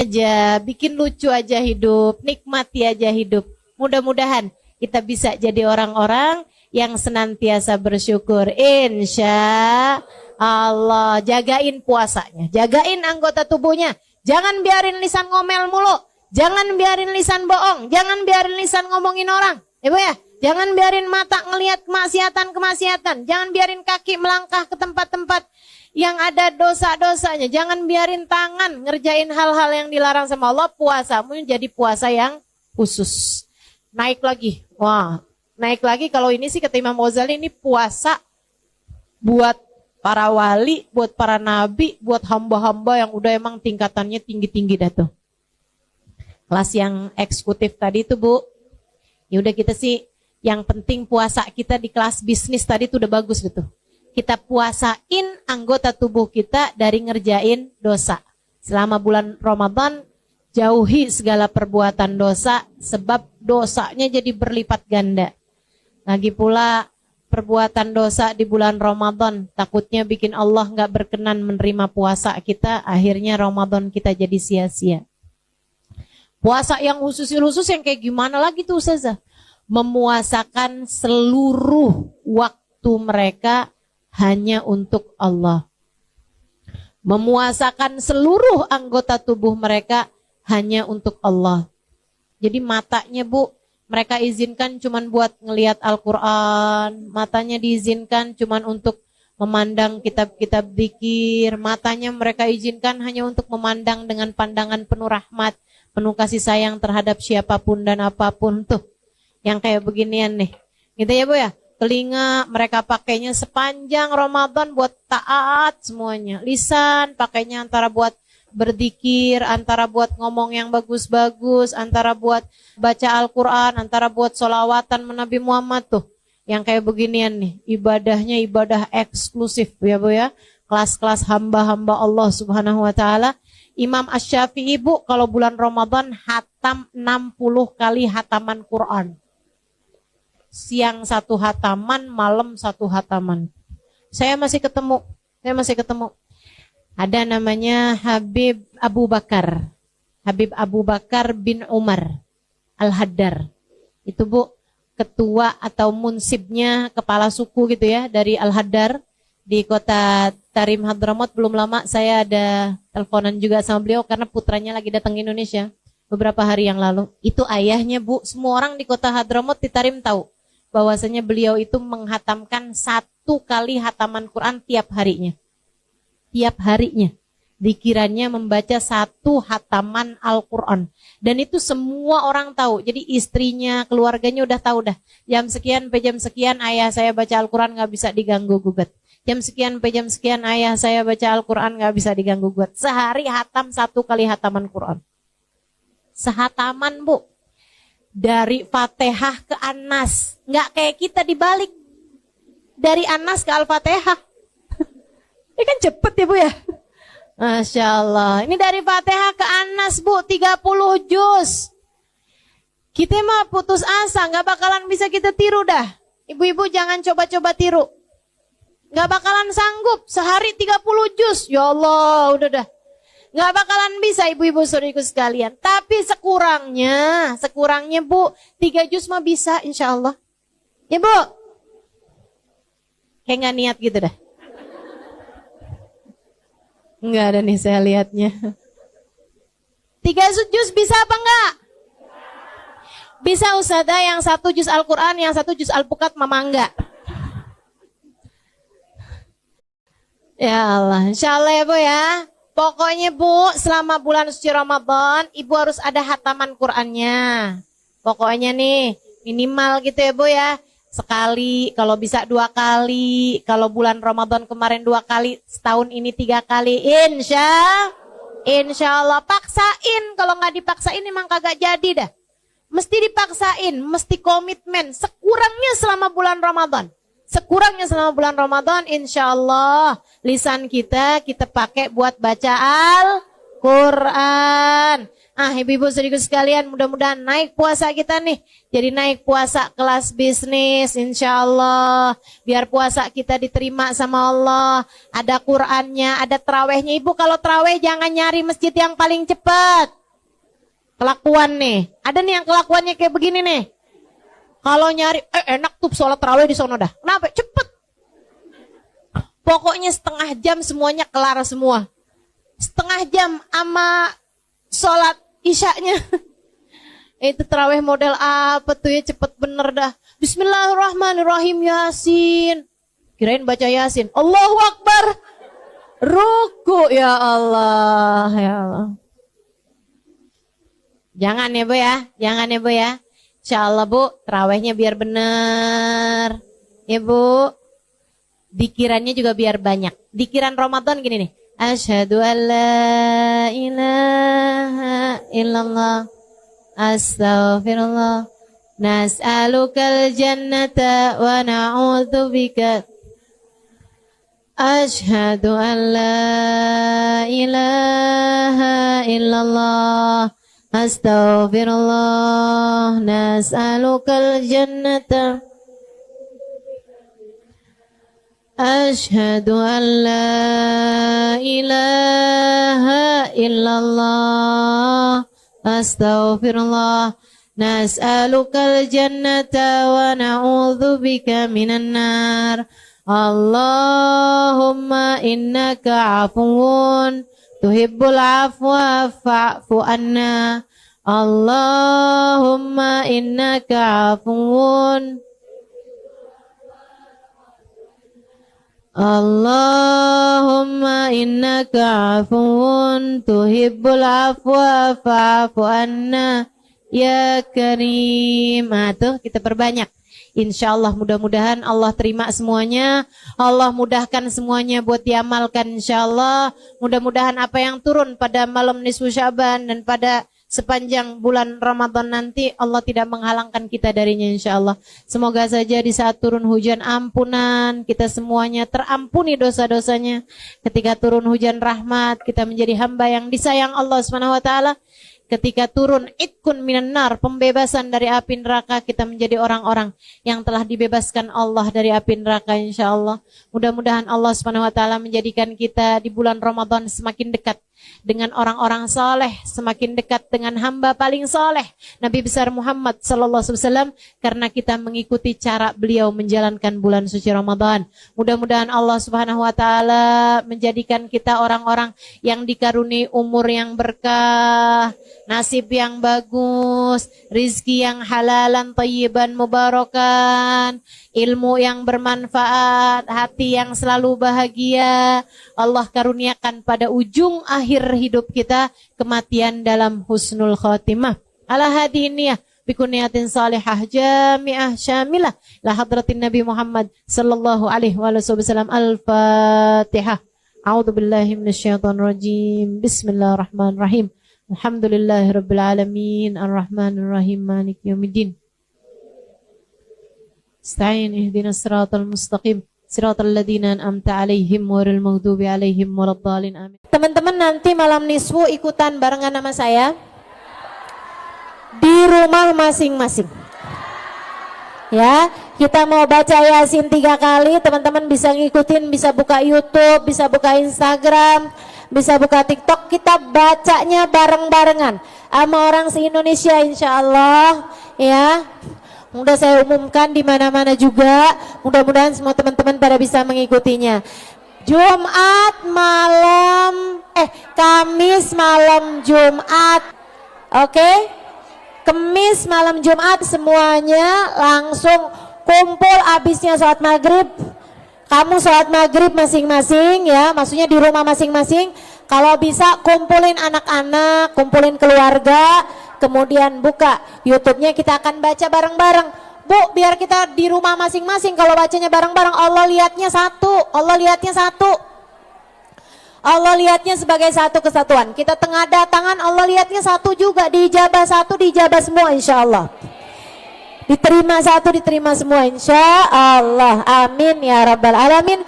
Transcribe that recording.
aja, bikin lucu aja hidup, nikmati aja hidup. Mudah-mudahan kita bisa jadi orang-orang yang senantiasa bersyukur. Insya Allah. Jagain puasanya, jagain anggota tubuhnya. Jangan biarin lisan ngomel mulu, jangan biarin lisan bohong, jangan biarin lisan ngomongin orang. Ibu ya, jangan biarin mata ngelihat kemaksiatan, jangan biarin kaki melangkah ke tempat-tempat yang ada dosa-dosanya. Jangan biarin tangan ngerjain hal-hal yang dilarang sama Allah. Puasamu jadi puasa yang khusus. Naik lagi. Wah, naik lagi kalau ini sih kata Imam Ghazali, ini puasa buat para wali, buat para nabi, buat hamba-hamba yang udah emang tingkatannya tinggi-tinggi dah tuh. Kelas yang eksekutif tadi tuh Bu. Ya udah kita sih yang penting puasa kita di kelas bisnis tadi tuh udah bagus gitu. Kita puasain anggota tubuh kita dari ngerjain dosa. Selama bulan Ramadan, jauhi segala perbuatan dosa, sebab dosanya jadi berlipat ganda. Lagi pula perbuatan dosa di bulan Ramadan, takutnya bikin Allah gak berkenan menerima puasa kita, akhirnya Ramadan kita jadi sia-sia. Puasa yang khusus yang kayak gimana lagi tuh Ustazah? Memuasakan seluruh waktu mereka hanya untuk Allah. Memuasakan seluruh anggota tubuh mereka hanya untuk Allah. Jadi matanya Bu, mereka izinkan cuman buat ngelihat Al-Quran. Matanya diizinkan cuman untuk memandang kitab-kitab zikir. Matanya mereka izinkan hanya untuk memandang dengan pandangan penuh rahmat, penuh kasih sayang terhadap siapapun dan apapun tuh. Yang kayak beginian nih. Gitu ya Bu ya. Telinga mereka pakainya sepanjang Ramadan buat taat semuanya. Lisan pakainya antara buat berzikir, antara buat ngomong yang bagus-bagus, antara buat baca Al-Quran, antara buat sholawatan Nabi Muhammad tuh. Yang kayak beginian nih. Ibadahnya ibadah eksklusif ya Bu ya. Kelas-kelas hamba-hamba Allah Subhanahu wa ta'ala. Imam Asy-Syafi'i Bu kalau bulan Ramadan hatam 60 kali hataman Quran. Siang 1 hataman, malam 1 hataman. Saya masih ketemu. Ada namanya Habib Abu Bakar. Habib Abu Bakar bin Umar Al-Haddar. Itu Bu, ketua atau munsibnya, kepala suku gitu ya, dari Al-Haddar di kota Tarim Hadramaut. Belum lama saya ada teleponan juga sama beliau karena putranya lagi datang ke Indonesia beberapa hari yang lalu. Itu ayahnya Bu, semua orang di kota Hadramaut di Tarim tahu bahwasanya beliau itu menghatamkan 1 kali hataman Quran tiap harinya. Tiap harinya. Dikirannya membaca 1 hataman Al-Quran. Dan itu semua orang tahu. Jadi istrinya, keluarganya udah tahu dah. Jam sekian sampai jam sekian ayah saya baca Al-Quran gak bisa diganggu gugat. Jam sekian sampai jam sekian ayah saya baca Al-Quran gak bisa diganggu gugat. Sehari hatam 1 kali hataman Quran. Sehataman Bu. Dari Fatihah ke An-Nas. Nggak kayak kita dibalik. Dari An-Nas ke Al-Fatihah. Ini kan cepet ya Bu ya. Masya Allah. Ini dari Fatihah ke An-Nas Bu. 30 juz. Kita mah putus asa. Nggak bakalan bisa kita tiru dah. Ibu-ibu jangan coba-coba tiru. Nggak bakalan sanggup. Sehari 30 juz. Ya Allah udah dah. Nggak bakalan bisa ibu-ibu saudariku sekalian. Tapi sekurangnya Bu, 3 juz mah bisa insya Allah. Ya Bu? Kayak nggak niat gitu dah. Nggak ada nih saya lihatnya. 3 juz bisa apa enggak? Bisa Ustazah, yang 1 juz Al-Quran, yang 1 juz Al-Bukat mama enggak. Ya Allah, insya Allah ya Bu ya. Pokoknya Bu, selama bulan suci Ramadan, Ibu harus ada hataman Qur'annya. Pokoknya nih, minimal gitu ya Bu ya. Sekali, kalau bisa 2 kali. Kalau bulan Ramadan kemarin 2 kali, setahun ini 3 kali. Insya Allah. Paksain, kalau nggak dipaksain emang kagak jadi dah. Mesti dipaksain, mesti komitmen. Sekurangnya selama bulan Ramadan. Insya Allah lisan kita pakai buat baca Al-Quran. Ibu-ibu sedikit sekalian, mudah-mudahan naik puasa kita nih. Jadi naik puasa kelas bisnis, insya Allah. Biar puasa kita diterima sama Allah. Ada Qur'annya, ada terawihnya. Ibu kalau terawih jangan nyari masjid yang paling cepat. Kelakuan nih. Ada nih yang kelakuannya kayak begini nih. Kalau nyari, enak tuh sholat terawih di sono dah. Kenapa? Cepet. Pokoknya setengah jam semuanya kelar semua. Setengah jam sama sholat isyaknya. Itu terawih model apa tuh ya, cepet bener dah. Bismillahirrahmanirrahim, Yasin. Kirain baca Yasin. Allahu Akbar. Ruku, ya Allah, ya Allah. Jangan ya Bu ya, jangan ya Bu ya. Insyaallah Bu, terawihnya biar bener. Ya Bu. Dikirannya juga biar banyak. Dikiran Ramadan gini nih. Asyhadu an la ilaha illallah astaghfirullah nas'alukal jannata wa na'udzubika. Asyhadu an la ilaha illallah astaghfirullah nas'alukal jannata. Asyhadu an la ilaha illallah astaghfirullah nas'alukal jannata wa na'udzubika minan nar. Allahumma innaka afuwun tuhibbul afwa fa'fu anna. Allahumma innaka afuwun Allahumma innaka afuwun tuhibbul afwa fa'fu anna ya karim. Tuh kita perbanyak. Insyaallah mudah-mudahan Allah terima semuanya. Allah mudahkan semuanya buat diamalkan insyaallah. Mudah-mudahan apa yang turun pada malam nisfu Sya'ban dan pada sepanjang bulan Ramadan nanti Allah tidak menghalangkan kita darinya insyaallah. Semoga saja di saat turun hujan ampunan kita semuanya terampuni dosa-dosanya. Ketika turun hujan rahmat kita menjadi hamba yang disayang Allah Subhanahu wa taala. Ketika turun itkun minan nar, pembebasan dari api neraka, kita menjadi orang-orang yang telah dibebaskan Allah dari api neraka insyaallah. Mudah-mudahan Allah Subhanahu wa taala menjadikan kita di bulan Ramadan semakin dekat dengan orang-orang saleh, semakin dekat dengan hamba paling saleh Nabi besar Muhammad sallallahu alaihi wasallam, karena kita mengikuti cara beliau menjalankan bulan suci Ramadan. Mudah-mudahan Allah Subhanahu wa taala menjadikan kita orang-orang yang dikaruniai umur yang berkah, nasib yang bagus, rizki yang halalan thayyiban mubarakan, ilmu yang bermanfaat, hati yang selalu bahagia. Allah karuniakan pada ujung akhir hidup kita kematian dalam husnul khatimah. Ala hadiniyah bikuniyatin salihah jami'ah syamilah la hadratin Nabi Muhammad sallallahu alaihi wasallam. Al-Fatihah. A'udzu billahi minasyaitonir rajim. Bismillahirrahmanirrahim. Alhamdulillahirabbil alamin arrahmanirrahim maliki yaumiddin. Ista'in ihdinas siratal mustaqim siratal ladzina an'amta 'alaihim ghairil maghdubi 'alaihim waladdallin amin. Teman-teman nanti malam nisfu ikutan barengan sama saya di rumah masing-masing. Ya, kita mau baca Yasin 3 kali, teman-teman bisa ngikutin, bisa buka YouTube, bisa buka Instagram, bisa buka TikTok, kita bacanya bareng-barengan sama orang se-Indonesia insyaallah ya. Udah saya umumkan di mana-mana juga. Mudah-mudahan semua teman-teman pada bisa mengikutinya. Kamis malam Jumat. Oke? Kamis malam Jumat semuanya langsung kumpul abisnya sholat maghrib. Kamu sholat maghrib masing-masing ya, maksudnya di rumah masing-masing. Kalau bisa kumpulin anak-anak, kumpulin keluarga, kemudian buka YouTube-nya, kita akan baca bareng-bareng. Bu, biar kita di rumah masing-masing kalau bacanya bareng-bareng, Allah lihatnya satu, Allah lihatnya satu. Allah lihatnya sebagai satu kesatuan. Kita tengadah tangan, Allah lihatnya satu juga, diijabah satu, diijabah semua insyaallah. Diterima satu, diterima semua insyaallah. Amin ya rabbal alamin.